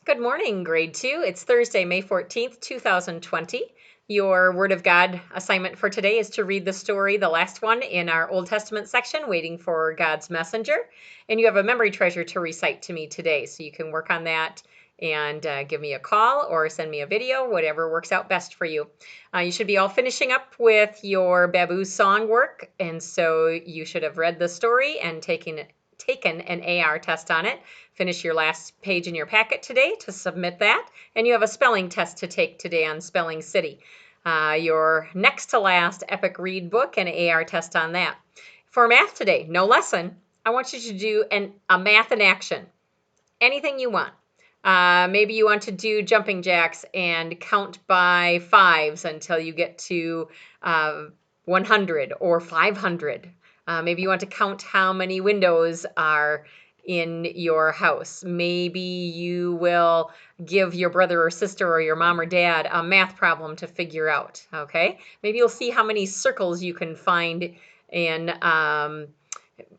Good morning, grade 2. It's Thursday, May 14th, 2020. Your Word of God assignment for today is to read the story, the last one in our Old Testament section, Waiting for God's Messenger. And you have a memory treasure to recite to me today, so you can work on that and give me a call or send me a video, whatever works out best for you. You should be all finishing up with your Babu song work, and so you should have read the story and taken an AR test on it. Finish your last page in your packet today to submit that, and you have a spelling test to take today on Spelling City. Your next to last Epic Read book and AR test on that. For math today, no lesson. I want you to do a math in action. Anything you want. Maybe you want to do jumping jacks and count by fives until you get to 100 or 500. Maybe you want to count how many windows are in your house. Maybe you will give your brother or sister or your mom or dad a math problem to figure out, okay? Maybe you'll see how many circles you can find in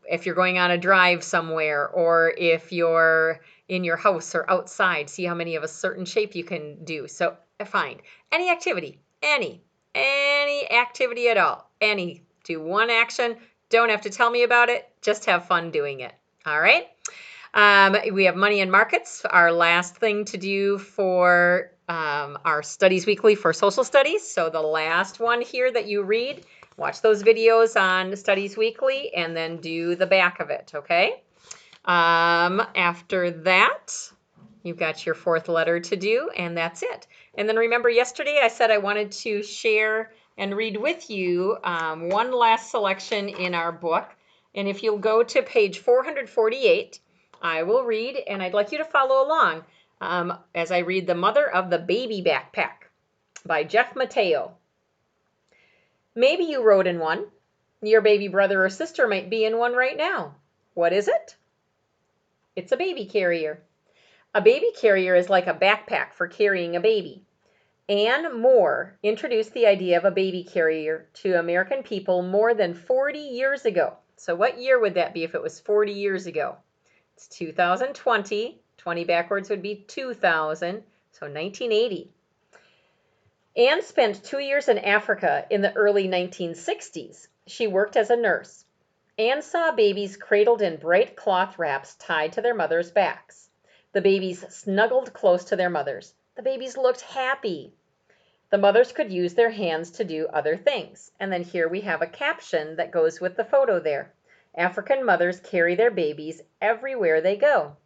if you're going on a drive somewhere, or if you're in your house or outside, see how many of a certain shape you can do. So find any activity, any activity at all, any. Do one action. Don't have to tell me about it. Just have fun doing it. All right. We have money and markets, our last thing to do for our studies weekly for social studies. So the last one here that you read, watch those videos on Studies Weekly and then do the back of it, okay? After that, you've got your fourth letter to do, and that's it. And then remember yesterday I said I wanted to share and read with you one last selection in our book. And if you'll go to page 448, I will read, and I'd like you to follow along as I read The Mother of the Baby Backpack by Jeff Mateo. Maybe you rode in one. Your baby brother or sister might be in one right now. What is it? It's a baby carrier. A baby carrier is like a backpack for carrying a baby. Anne Moore introduced the idea of a baby carrier to American people more than 40 years ago. So what year would that be if it was 40 years ago? It's 2020. 20 backwards would be 2000, so 1980. Anne spent 2 years in Africa in the early 1960s. She worked as a nurse. Anne saw babies cradled in bright cloth wraps tied to their mothers' backs. The babies snuggled close to their mothers. The babies looked happy. The mothers could use their hands to do other things. And then here we have a caption that goes with the photo there. African mothers carry their babies everywhere they go.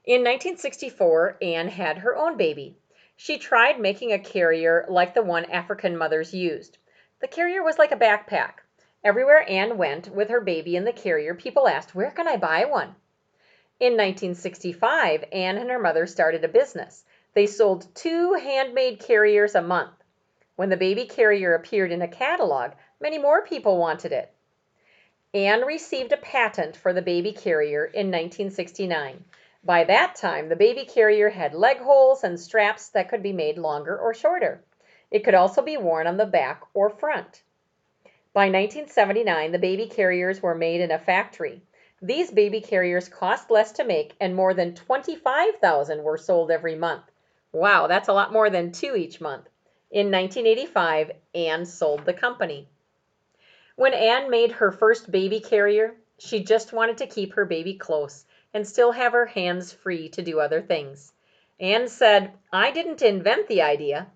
In 1964, Anne had her own baby. She tried making a carrier like the one African mothers used. The carrier was like a backpack. Everywhere Anne went with her baby in the carrier, people asked, "Where can I buy one?" In 1965, Anne and her mother started a business. They sold 2 handmade carriers a month. When the baby carrier appeared in a catalog, many more people wanted it. Anne received a patent for the baby carrier in 1969. By that time, the baby carrier had leg holes and straps that could be made longer or shorter. It could also be worn on the back or front. By 1979, the baby carriers were made in a factory. These baby carriers cost less to make, and more than 25,000 were sold every month. Wow, that's a lot more than 2 each month. In 1985, Anne sold the company. When Anne made her first baby carrier, she just wanted to keep her baby close and still have her hands free to do other things. Anne said, "I didn't invent the idea.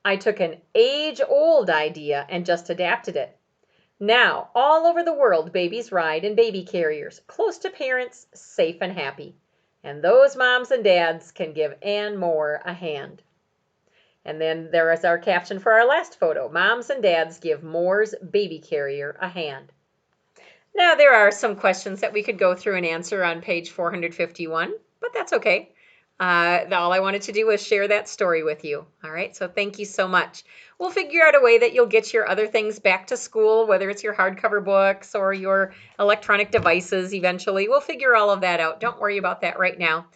I took an age-old idea and just adapted it. Now, all over the world, babies ride in baby carriers, close to parents, safe and happy. And those moms and dads can give Anne Moore a hand." And then there is our caption for our last photo. Moms and dads give Moore's baby carrier a hand. Now, there are some questions that we could go through and answer on page 451, but that's okay. All I wanted to do was share that story with you. All right, so thank you so much. We'll figure out a way that you'll get your other things back to school, whether it's your hardcover books or your electronic devices eventually. We'll figure all of that out. Don't worry about that right now.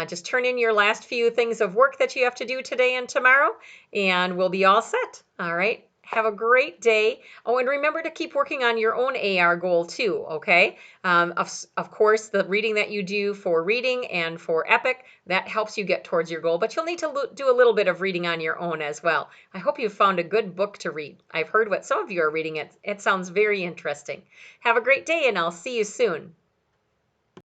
Just turn in your last few things of work that you have to do today and tomorrow, and we'll be all set. All right, Have a great day. Oh, and remember to keep working on your own AR goal too, okay? Of course, the reading that you do for reading and for Epic, that helps you get towards your goal, but you'll need to do a little bit of reading on your own as well. I hope you found a good book to read. I've heard what some of you are reading. It sounds very interesting. Have a great day, and I'll see you soon.